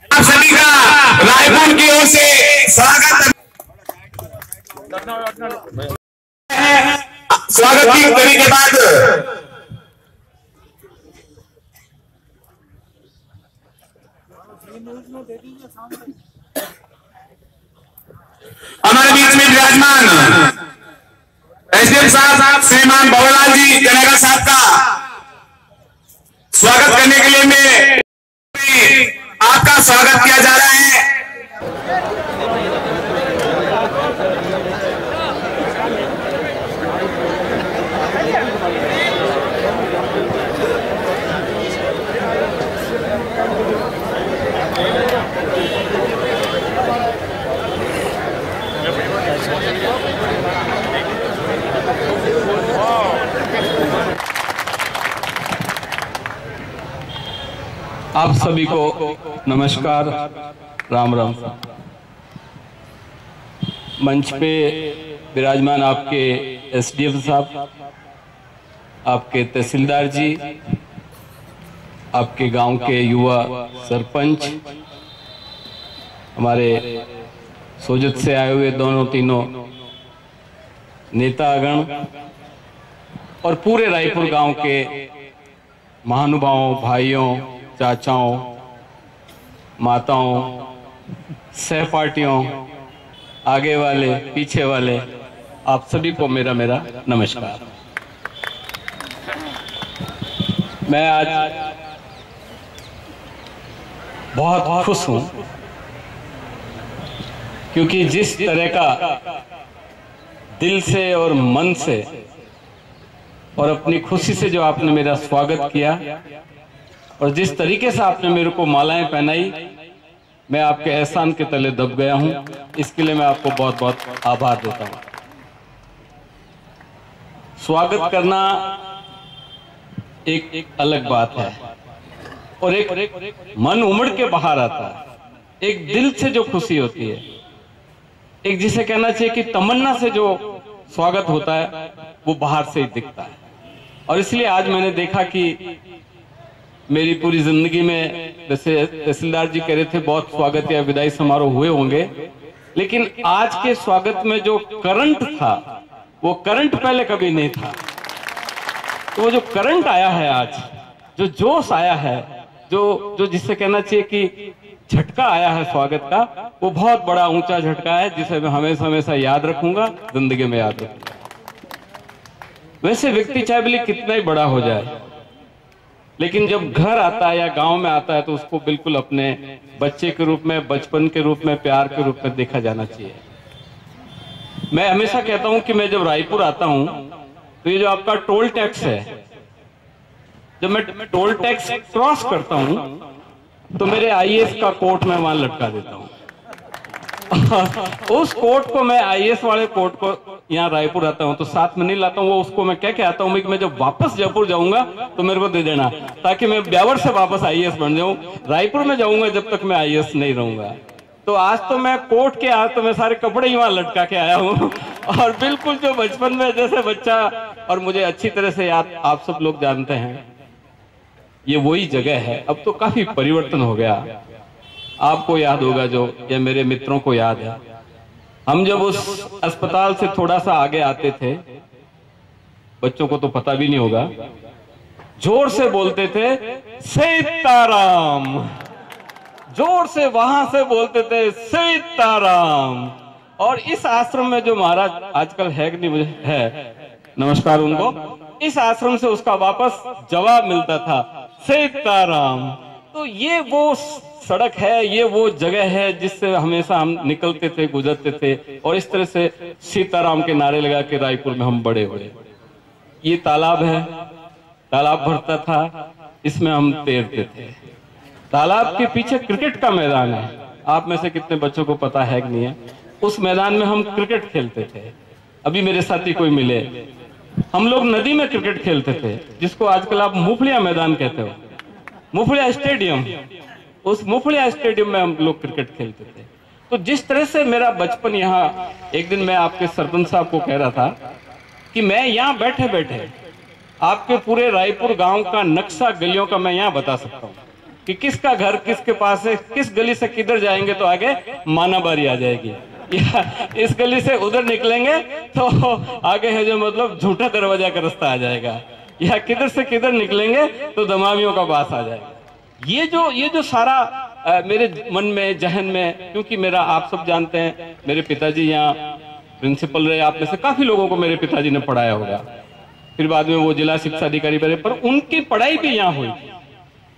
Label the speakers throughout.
Speaker 1: आप सभी का रायपुर की ओर से स्वागत की कड़ी के बाद हमारे बीच में विराजमान एसडीएम साहब श्रीमान भवलाल जी कनेगा साहब का स्वागत करने के लिए मैं आपका स्वागत किया जा रहा है।
Speaker 2: आप सभी को नमस्कार, राम राम। मंच पे विराजमान आपके एसडीएम साहब, आपके तहसीलदार जी, आपके गांव के युवा सरपंच, हमारे सोजत से आए हुए दोनों तीनों नेतागण और पूरे रायपुर गांव के महानुभावों, भाइयों, चाचाओं, माताओं, सहपाठियों, आगे वाले, पीछे वाले, आप सभी को मेरा नमस्कार। मैं आज बहुत खुश हूं क्योंकि जिस तरह का दिल से और मन से और अपनी खुशी से जो आपने मेरा स्वागत किया और जिस तरीके से आपने मेरे को मालाएं पहनाई, मैं आपके एहसान के तले दब गया हूं। इसके लिए मैं आपको बहुत बहुत आभार देता हूं। स्वागत करना एक अलग बात है और एक मन उमड़ के बाहर आता है, एक दिल से जो खुशी होती है, एक जिसे कहना चाहिए कि तमन्ना से जो स्वागत होता है वो बाहर से ही दिखता है। और इसलिए आज मैंने देखा कि मेरी पूरी जिंदगी में, जैसे तहसीलदार जी कह रहे थे, बहुत स्वागत या विदाई समारोह हुए होंगे, लेकिन आज के स्वागत में जो करंट था वो करंट पहले कभी नहीं था। तो वो जो करंट आया है आज, जो जोश आया है, जो जिससे कहना चाहिए कि झटका आया है स्वागत का, वो बहुत बड़ा ऊंचा झटका है जिसे मैं हमेशा हमेशा याद रखूंगा, जिंदगी में याद रखूंगा। वैसे व्यक्ति चाहे भले कितना ही बड़ा हो जाए, लेकिन जब घर आता है या गांव में आता है तो उसको बिल्कुल अपने बच्चे के रूप में, बचपन के रूप में, प्यार के रूप में देखा जाना चाहिए। मैं हमेशा कहता हूं कि मैं जब रायपुर आता हूं तो ये जो आपका टोल टैक्स है, जब मैं टोल टैक्स क्रॉस करता हूं तो मेरे आईएएस का कोट मैं वहां लटका देता हूं। उस कोट को मैं, आईएएस वाले कोट को यहाँ रायपुर आता हूँ तो साथ में नहीं लाता हूँ, वो उसको मैं क्या कहता हूँ कि मैं जब वापस जयपुर जाऊंगा तो मेरे को दे देना, ताकि मैं ब्यावर से वापस आईएएस बन जाऊं। रायपुर में जाऊंगा जब तक मैं आईएएस नहीं रहूंगा। तो आज तो मैं कोट के, आज तो मैं सारे कपड़े ही वहां लटका के आया हूँ और बिल्कुल जो बचपन में जैसे बच्चा, और मुझे अच्छी तरह से याद, आप सब लोग जानते हैं, ये वही जगह है। अब तो काफी परिवर्तन हो गया, आपको याद होगा जो, या मेरे मित्रों को याद है, हम जब उस अस्पताल से थोड़ा सा आगे आते थे, बच्चों को तो पता भी नहीं होगा, जोर से बोलते थे सीताराम, जोर से वहां से बोलते थे सीताराम। और इस आश्रम में जो महाराज आजकल है कि नहीं, मुझे है, नमस्कार उनको, इस आश्रम से उसका वापस जवाब मिलता था सीताराम। तो ये वो सड़क है, ये वो जगह है जिससे हमेशा हम निकलते थे, गुजरते थे, और इस तरह से सीताराम के नारे लगा के रायपुर में हम बड़े बड़े। ये तालाब है, तालाब भरता था, इसमें हम तैरते थे। तालाब के पीछे क्रिकेट का मैदान है, आप में से कितने बच्चों को पता है कि नहीं है? उस मैदान में हम क्रिकेट खेलते थे। अभी मेरे साथी कोई मिले, हम लोग नदी में क्रिकेट खेलते थे, जिसको आजकल आप मुफलिया मैदान कहते हो, मुफलिया स्टेडियम। उस मुफड़िया स्टेडियम में हम लोग क्रिकेट खेलते थे। तो जिस तरह से मेरा बचपन यहाँ, एक दिन मैं आपके सरपंच साहब को कह रहा था कि मैं यहाँ बैठे बैठे आपके पूरे रायपुर गांव का नक्शा गलियों का मैं यहाँ बता सकता हूँ कि किसका घर किसके पास है, किस गली से किधर जाएंगे तो आगे मानाबारी आ जाएगी, या इस गली से उधर निकलेंगे तो आगे है जो मतलब झूठा दरवाजा का रास्ता आ जाएगा, या किधर से किधर निकलेंगे तो दमामियों का बास आ जाएगा। ये जो सारा मेरे मन में, जहन में, क्योंकि मेरा आप सब जानते हैं मेरे पिताजी यहाँ प्रिंसिपल रहे, आप में से काफी लोगों को मेरे पिताजी ने पढ़ाया होगा, फिर बाद में वो जिला शिक्षा अधिकारी बने, पर उनकी पढ़ाई भी यहाँ हुई।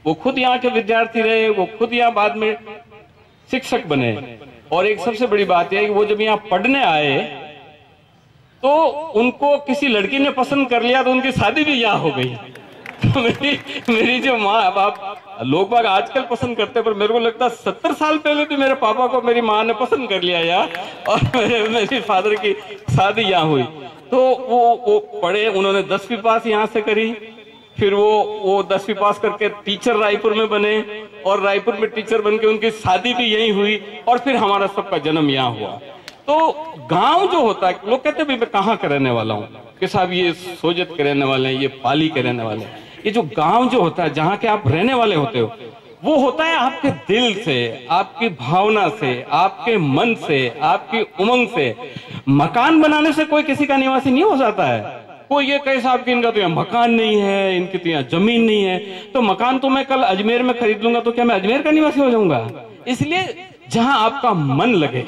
Speaker 2: वो खुद यहाँ के विद्यार्थी रहे, वो खुद यहाँ बाद में शिक्षक बने। और एक सबसे बड़ी बात यह है कि वो जब यहाँ पढ़ने आए तो उनको किसी लड़की ने पसंद कर लिया तो उनकी शादी भी यहाँ हो गई। तो मेरी जो माँ बाप, लोग बाग आजकल पसंद करते, पर मेरे को लगता है 70 साल पहले भी मेरे पापा को मेरी माँ ने पसंद कर लिया यहाँ, और मेरे फादर की शादी यहाँ हुई। तो वो पढ़े, उन्होंने 10वीं पास यहाँ से करी, फिर वो 10वीं पास करके टीचर रायपुर में बने, और रायपुर में टीचर बनके उनकी शादी भी यहीं हुई, और फिर हमारा सबका जन्म यहाँ हुआ। तो गांव जो होता है, लोग कहते हैं मैं कहाँ का रहने वाला हूँ, कि साहब ये सोजत के रहने वाले हैं, ये पाली के रहने वाले हैं। ये जो गांव जो होता है, जहाँ के आप रहने वाले होते हो, वो होता है आपके दिल से, आपकी भावना से, आपके मन से, आपकी उमंग से। मकान बनाने से कोई किसी का निवासी नहीं हो जाता है। कोई ये कहे साहब कि इनका तो यहाँ मकान नहीं है, इनकी तो यहाँ जमीन नहीं है, तो मकान तो मैं कल अजमेर में खरीद लूंगा, तो क्या मैं अजमेर का निवासी हो जाऊंगा? इसलिए जहां आपका मन लगे,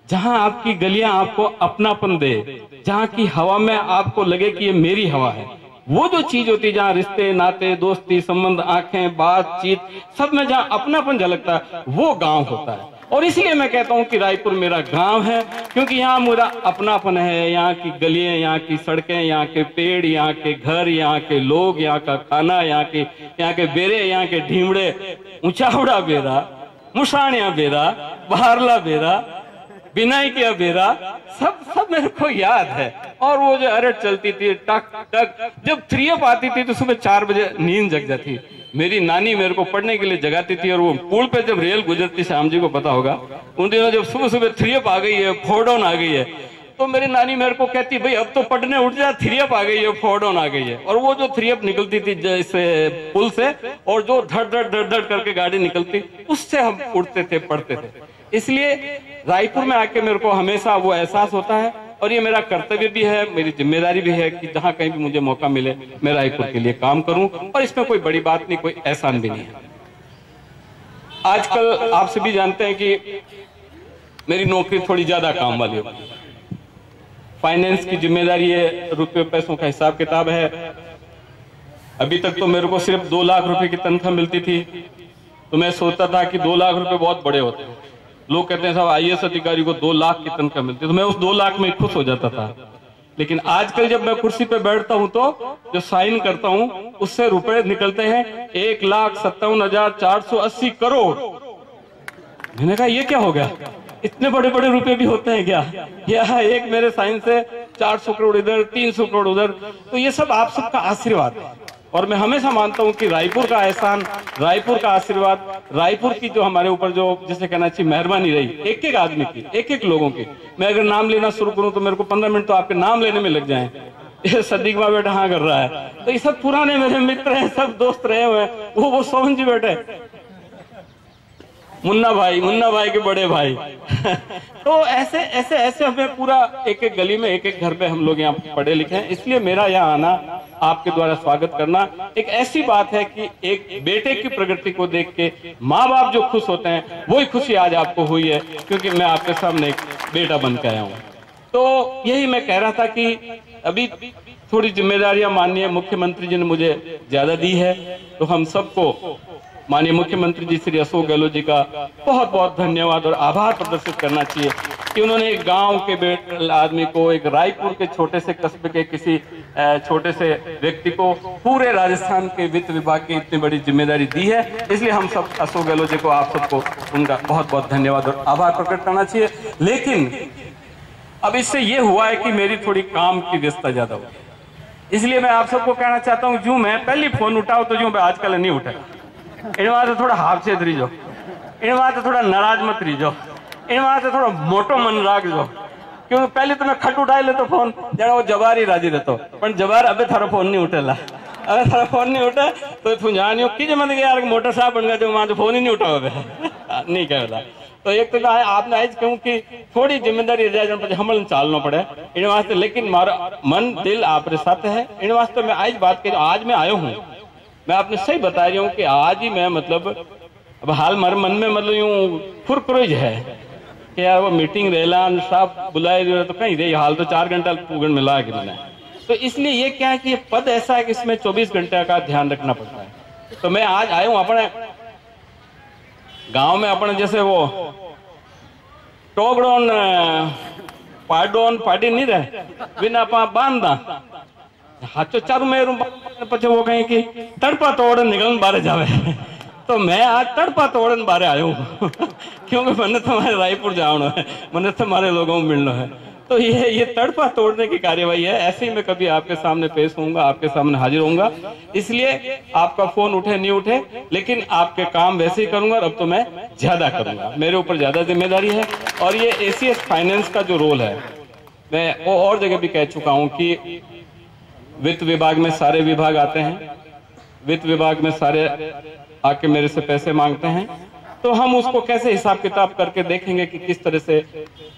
Speaker 2: जहां आपकी गलियां आपको अपनापन दे, जहां की हवा में आपको लगे कि ये मेरी हवा है, वो जो चीज होती है, जहाँ रिश्ते नाते दोस्ती संबंध आंखें बातचीत सब में जहाँ अपनापन झलकता है, वो गांव होता है। और इसलिए मैं कहता हूँ कि रायपुर मेरा गांव है, क्योंकि यहाँ मेरा अपनापन है। यहाँ की गलियां, यहाँ की सड़कें, यहाँ के पेड़, यहाँ के घर, यहाँ के लोग, यहाँ का खाना, यहाँ के बेरे, यहाँ के ढीमड़े, ऊंचावड़ा बेरा, मुसाणिया बेरा, बहारला बेरा, बिनाई किया बेरा, सब मेरे को याद है। और वो जो अरट चलती थी टक टक, जब 3 आती थी तो सुबह 4 बजे नींद जग जाती। मेरी नानी मेरे को पढ़ने के लिए जगाती थी, और वो पुल पे जब रेल गुजरती, श्याम जी को पता होगा, उन दिनों जब सुबह सुबह 3 आ गई है, 4 डाउन आ गई है, तो मेरी नानी मेरे को कहती भाई अब तो पढ़ने उठ जा, 3 आ गई है, 4 डाउन आ गई है। और वो जो 3 निकलती थी जैसे पुल से, और जो धड़ धड़ करके गाड़ी निकलती, उससे हम उठते थे, पढ़ते थे। इसलिए रायपुर में आके मेरे को हमेशा वो एहसास होता है, और ये मेरा कर्तव्य भी है, मेरी जिम्मेदारी भी है कि जहां कहीं भी मुझे मौका मिले मैं रायपुर के लिए काम करूं। और इसमें कोई बड़ी बात नहीं, कोई एहसान भी नहीं है। आजकल आप सभी जानते हैं कि मेरी नौकरी थोड़ी ज्यादा काम वाली होती है। फाइनेंस की जिम्मेदारी है, रुपये पैसों का हिसाब किताब है। अभी तक तो मेरे को सिर्फ 2 लाख रुपए की तनख्वाह मिलती थी, तो मैं सोचता था कि 2 लाख रुपए बहुत बड़े होते हैं। लोग कहते हैं साहब IAS अधिकारी को 2 लाख की तनख्वाह मिलती है, तो मैं उस 2 लाख में खुश हो जाता था। लेकिन आजकल जब मैं कुर्सी पे बैठता हूं तो जो साइन करता हूं उससे रुपए निकलते हैं 1,57,480 करोड़। मैंने कहा ये क्या हो गया, इतने बड़े बड़े रुपए भी होते हैं क्या? यह एक मेरे साइन से 400 करोड़ इधर, 300 करोड़ उधर। तो ये सब आप सबका आशीर्वाद है, और मैं हमेशा मानता हूं कि रायपुर का एहसान, रायपुर का आशीर्वाद, रायपुर की जो हमारे ऊपर जो जिसे कहना चाहिए मेहरबानी रही, एक एक आदमी की, एक एक लोगों की। मैं अगर नाम लेना शुरू करूं तो मेरे को 15 मिनट तो आपके नाम लेने में लग जाएं। ये सदीक भाई बेटा हाँ कर रहा है, तो ये सब पुराने मेरे मित्र हैं, सब दोस्त रहे हुए हैं। वो सोहन जी बेटे, मुन्ना भाई के बड़े भाई तो ऐसे हमें पूरा एक एक गली में, एक एक घर पे हम लोग यहाँ पढ़े लिखे हैं। इसलिए मेरा यहाँ आना, आपके द्वारा स्वागत करना एक ऐसी बात है कि एक बेटे की प्रगति को देख के माँ बाप जो खुश होते हैं, वही खुशी आज आपको हुई है, क्योंकि मैं आपके सामने एक बेटा बन के आया हूँ। तो यही मैं कह रहा था कि अभी थोड़ी जिम्मेदारियां माननीय मुख्यमंत्री जी ने मुझे ज्यादा दी है, तो हम सबको माननीय मुख्यमंत्री जी श्री अशोक गहलोत जी का बहुत बहुत धन्यवाद और आभार प्रदर्शित करना चाहिए कि उन्होंने एक गांव के आदमी को, एक रायपुर के छोटे से कस्बे के किसी छोटे से व्यक्ति को पूरे राजस्थान के वित्त विभाग की इतनी बड़ी जिम्मेदारी दी है। इसलिए हम सब अशोक गहलोत जी को, आप सबको उनका बहुत बहुत धन्यवाद और आभार प्रकट करना चाहिए। लेकिन अब इससे ये हुआ है कि मेरी थोड़ी काम की व्यस्तता ज्यादा हो, इसलिए मैं आप सबको कहना चाहता हूँ, जो मैं पहली फोन उठाऊं तो जो मैं आजकल नहीं उठा, इन बात थोड़ा हाफ से रही जो इन वास्ते थोड़ा नाराज मत रहीजो, इन वास्ते थोड़ा मोटो मन राखजो, क्योंकि पहले तो मैं खट उठाई लेतो फोन जरा वो जवार ही राजी रहतो, पर जवार अबे थारो फोन नहीं उठेला, अगर थारा फोन नहीं उठे तो तू जानियो कि जमन के यार मोटा साहब बन गया जो वहां फोन ही नहीं उठाओ नहीं कहला। तो एक तो आपने आज कहूँ कि थोड़ी जिम्मेदारी हमल चालना पड़े इन वास्ते, लेकिन मारा मन दिल आप साथ है। इन वास्ते मैं आज बात करी, आज मैं आयो हूँ, मैं आपने सही बता रही हूँ कि आज ही मैं मतलब अब हाल मारे मन में मतलब यूं फुरक्रोज है कि यार वो मीटिंग रेला साहब बुलाए तो कहीं रही, हाल तो 4 घंटा पूगन मिला है कि मैंने, तो इसलिए ये क्या है कि ये पद ऐसा है कि इसमें 24 घंटे का ध्यान रखना पड़ता है। तो मैं आज आया हूँ अपने गांव में, अपने जैसे वो टोगड़ोन पाडोन पाडी नहीं रहे बिना आप बांधा हाचो चारू में पचे वो कहीं कि तड़पा तोड़ निकलन बारे जावे तो मैं आज तड़पा तोड़न बारे आयो हूँ क्योंकि मैंने तुम्हारे रायपुर जाना है, मैंने तुम्हारे लोगों को मिलना है। तो ये तड़पा तोड़ने की कार्यवाही है। ऐसे ही मैं कभी आपके सामने पेश होऊंगा, आपके सामने हाजिर होऊंगा, इसलिए आपका फोन उठे नहीं उठे लेकिन आपके काम वैसे ही करूंगा। और अब तो मैं ज्यादा करूंगा, मेरे ऊपर ज्यादा जिम्मेदारी है। और ये एसीएस फाइनेंस का जो रोल है, मैं वो और जगह भी कह चुका हूं कि वित्त विभाग में सारे विभाग आते हैं, वित्त विभाग में सारे आके मेरे से पैसे मांगते हैं, तो हम उसको कैसे हिसाब किताब करके देखेंगे कि किस तरह से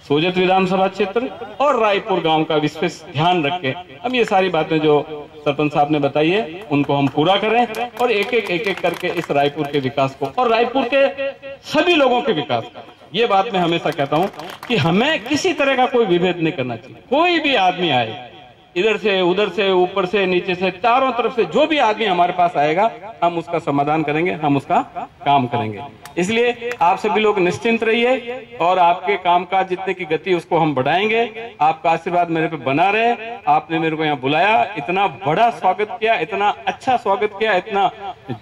Speaker 2: सोजत विधानसभा क्षेत्र और रायपुर गांव का विशेष ध्यान रख के हम ये सारी बातें जो सरपंच साहब ने बताई है उनको हम पूरा करें और एक एक करके इस रायपुर के विकास को और रायपुर के सभी लोगों के विकास का, ये बात मैं हमेशा कहता हूं कि हमें किसी तरह का कोई विभेद नहीं करना चाहिए। कोई भी आदमी आए, इधर से उधर से ऊपर से नीचे से चारों तरफ से जो भी आदमी हमारे पास आएगा हम उसका समाधान करेंगे, हम उसका काम करेंगे। इसलिए आप सभी लोग निश्चिंत रहिए और आपके काम काज जितने की गति उसको हम बढ़ाएंगे। आपका आशीर्वाद मेरे पे बना रहे। आपने मेरे को यहाँ बुलाया, इतना बड़ा स्वागत किया, इतना अच्छा स्वागत किया, इतना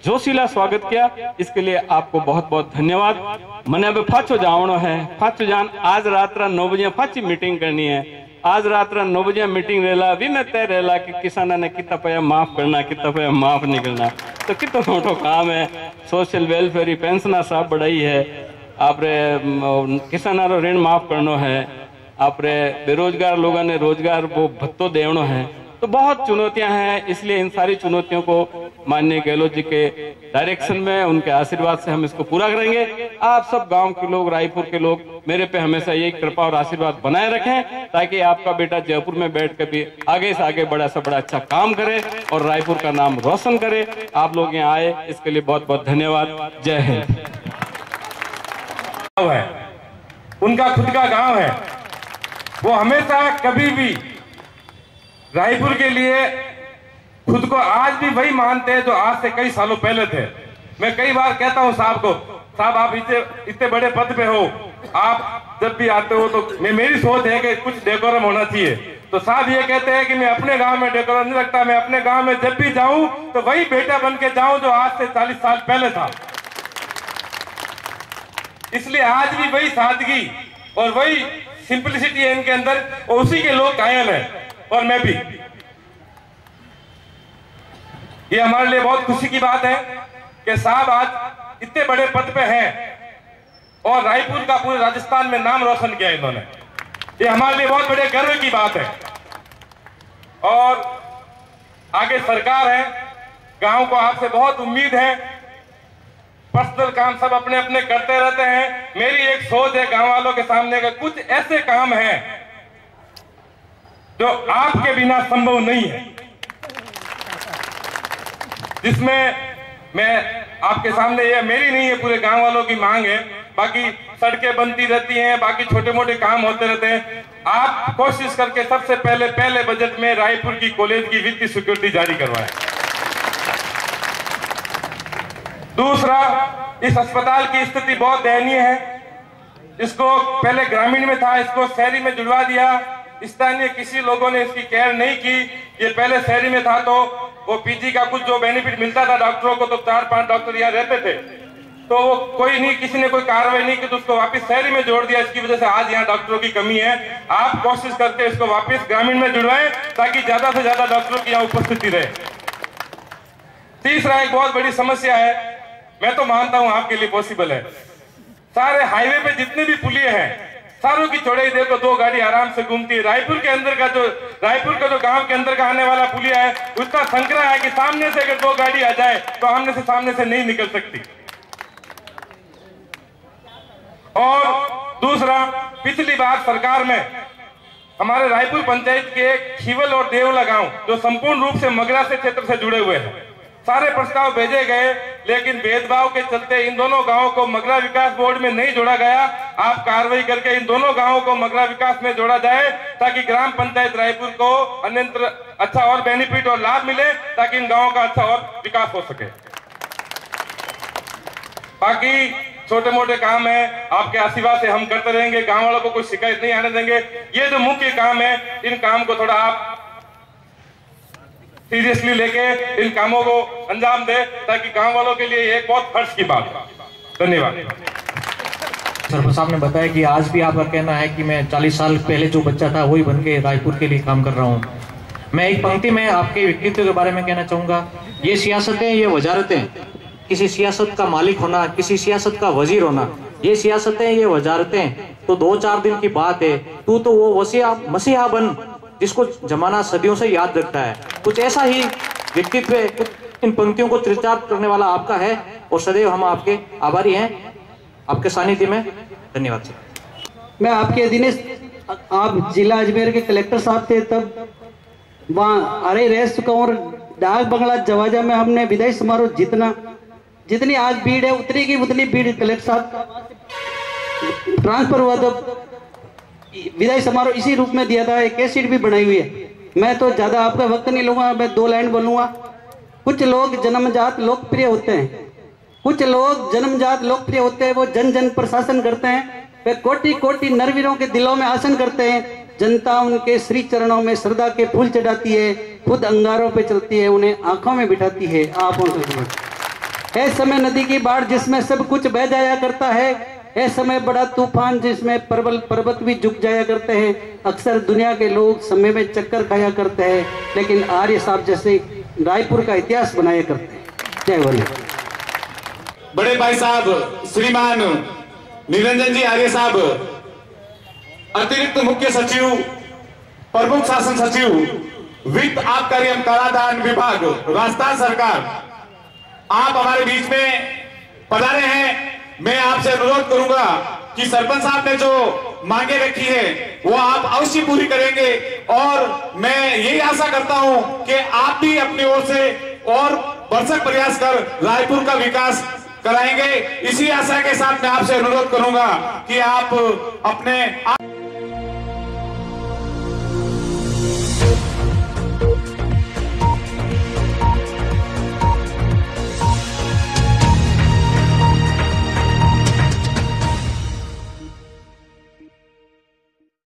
Speaker 2: जोशीला स्वागत किया, इसके लिए आपको बहुत बहुत धन्यवाद। मैंने अभी फाचो जावनो है, फाचो जान आज रात 9 बजे फाची मीटिंग करनी है। आज रात 9 बजे मीटिंग रेला भी मैं तय रेला कि किसाना ने कितना पैसा माफ करना, कितना पैसा माफ नहीं करना, तो कितना मोटो काम है। सोशल वेलफेयर पेंशन साहब बढ़ाई है, आप किसाना रो ऋण माफ करनो है, आप बेरोजगार लोगों ने रोजगार वो भत्तो देवनो है। तो बहुत चुनौतियां हैं, इसलिए इन सारी चुनौतियों को माननीय गहलोत जी के डायरेक्शन में, उनके आशीर्वाद से हम इसको पूरा करेंगे। आप सब गांव के लोग, रायपुर के लोग मेरे पे हमेशा यही कृपा और आशीर्वाद बनाए रखें ताकि आपका बेटा जयपुर में बैठ कर भी आगे से आगे बड़ा सा बड़ा अच्छा काम करे और रायपुर का नाम रोशन करे। आप लोग यहाँ आए इसके लिए बहुत बहुत धन्यवाद। जय हिंद।
Speaker 3: उनका खुद का गांव है, वो हमेशा कभी भी रायपुर के लिए खुद को आज भी वही मानते हैं जो आज से कई सालों पहले थे। मैं कई बार कहता हूं साहब को, साहब आप इतने बड़े पद पे हो, आप जब भी आते हो तो मेरी सोच है कि कुछ डेकोरम होना चाहिए। तो साहब ये कहते हैं कि मैं अपने गांव में डेकोरम नहीं रखता, मैं अपने गांव में जब भी जाऊं तो वही बेटा बन के जाऊं जो आज से 40 साल पहले था। इसलिए आज भी वही सादगी और वही सिंपलिसिटी है इनके अंदर और उसी के लोग कायल है। और मैं भी, ये हमारे लिए बहुत खुशी की बात है कि साहब आज इतने बड़े पद पे हैं और रायपुर का पूरे राजस्थान में नाम रोशन किया इन्होंने। ये हमारे लिए बहुत बड़े गर्व की बात है। और आगे सरकार है, गांव को आपसे बहुत उम्मीद है। पर्सनल काम सब अपने अपने करते रहते हैं। मेरी एक सोच है गांव वालों के सामने का, कुछ ऐसे काम हैं जो आपके बिना संभव नहीं है, जिसमें मैं आपके सामने, ये मेरी नहीं है, पूरे गांव वालों की मांग है। बाकी सड़कें बनती रहती हैं, बाकी छोटे मोटे काम होते रहते हैं। आप कोशिश करके सबसे पहले बजट में रायपुर की कॉलेज की वित्तीय सिक्योरिटी जारी करवाएं। दूसरा, इस अस्पताल की स्थिति बहुत दयनीय है। इसको पहले ग्रामीण में था, इसको शहरी में जुड़वा दिया। स्थानीय किसी लोगों ने इसकी केयर नहीं की। ये पहले शहरी में था तो वो पीजी का कुछ जो बेनिफिट मिलता था डॉक्टरों को, तो 4-5 डॉक्टर यहाँ रहते थे, तो वो कोई नहीं, किसी ने कोई कार्रवाई नहीं की, तो उसको वापस शहरी में जोड़ दिया। इसकी वजह से आज यहाँ डॉक्टरों की कमी है। आप कोशिश करके इसको वापस ग्रामीण में जुड़वाएं ताकि ज्यादा से ज्यादा डॉक्टरों की यहाँ उपस्थिति रहे। तीसरा, एक बहुत बड़ी समस्या है, मैं तो मानता हूं आपके लिए पॉसिबल है, सारे हाईवे पे जितने भी पुलिये हैं सारों की चौड़ाई देखो, 2 गाड़ी आराम से घूमती है। रायपुर का जो गांव के अंदर का आने वाला पुलिया है उसका संकरा है कि सामने से अगर 2 गाड़ी आ जाए तो सामने से नहीं निकल सकती। और दूसरा, पिछली बार सरकार में हमारे रायपुर पंचायत के खीवल और देवला गांव जो संपूर्ण रूप से मगरा से क्षेत्र से जुड़े हुए हैं, सारे प्रस्ताव भेजे गए, लेकिन भेदभाव के चलते इन दोनों गांवों को मगरा विकास बोर्ड में नहीं जोड़ा गया। आप कार्रवाई करके इन दोनों गांवों को मगरा विकास में जोड़ा जाए ताकि ग्राम पंचायत रायपुर को अन्यत्र अच्छा और बेनिफिट और लाभ मिले, ताकि इन गांवों का अच्छा और विकास हो सके। बाकी छोटे मोटे काम है आपके आशीर्वाद से हम करते रहेंगे, गांव वालों को कोई शिकायत नहीं आने देंगे। ये जो मुख्य काम है, इन काम को थोड़ा आप सीरियसली लेके इन कामों को अंजाम दे, ताकि गांव वालों के लिए एक बहुत हर्ष की बात है। धन्यवाद।
Speaker 4: सरपंच साहब ने बताया कि आज भी आपका कहना है कि मैं 40 साल पहले जो बच्चा था वही बन के रायपुर के लिए काम कर रहा हूँ। मैं एक पंक्ति में आपके व्यक्तित्व के बारे में कहना चाहूँगा, ये सियासतें, ये वजारतें, किसी सियासत का मालिक होना, किसी सियासत का वजीर होना, ये सियासतें, ये वजारतें तो 2-4 दिन की बात है। तू तो वो मसीहा बन जिसको जमाना सदियों से याद रखता है। कुछ ऐसा ही व्यक्तित्व इन पंक्तियों को चरितार्थ करने वाला आपका है और सदैव हम आपके आभारी हैं आपके सानिध्य में। धन्यवाद सर।
Speaker 5: मैं आपके अधीनस्थ, आप जिला अजमेर के कलेक्टर साहब थे तब वहाँ अरे रह चुका हूँ। डाक बंगला जवाजा में हमने विदाई समारोह जितनी आज भीड़ है उतनी की उतनी भीड़ कलेक्टर साहब ट्रांसफर हुआ तो विदाई समारोह इसी रूप में दिया था। एक कैसेट भी बनाई हुई है। मैं तो ज्यादा आपका वक्त नहीं लूंगा, मैं 2 लाइन बोलूंगा। कुछ लोग जन्मजात लोकप्रिय होते हैं, कुछ लोग जन्मजात लोकप्रिय होते हैं, वो जन जन प्रशासन करते हैं, वे कोटि कोटि नरवीरों के दिलों में आसन करते हैं। जनता उनके श्री चरणों में श्रद्धा के फूल चढ़ाती है, खुद अंगारों पे चलती है, उन्हें आंखों में बिठाती है। आप उनसे समय नदी की बाढ़ जिसमें सब कुछ बह जाया करता है, ऐसे समय बड़ा तूफान जिसमें पर्वत भी झुक जाया करते हैं। अक्सर दुनिया के लोग समय में चक्कर खाया करते हैं, लेकिन आर्य साहब जैसे रायपुर का इतिहास बनाया करते हैं। जय बोले।
Speaker 1: बड़े भाई साहब श्रीमान निरंजन जी आर्य साहब, अतिरिक्त मुख्य सचिव, प्रमुख शासन सचिव, वित्त आबकारी एवं कराधान विभाग, राजस्थान सरकार, आप हमारे बीच में पधारे हैं। मैं आपसे अनुरोध करूंगा कि सरपंच साहब ने जो मांगे रखी है वो आप अवश्य पूरी करेंगे, और मैं यही आशा करता हूं कि आप भी अपनी ओर से और भरसक प्रयास कर रायपुर का विकास कराएंगे। इसी आशा के साथ मैं आपसे अनुरोध करूंगा कि आप अपने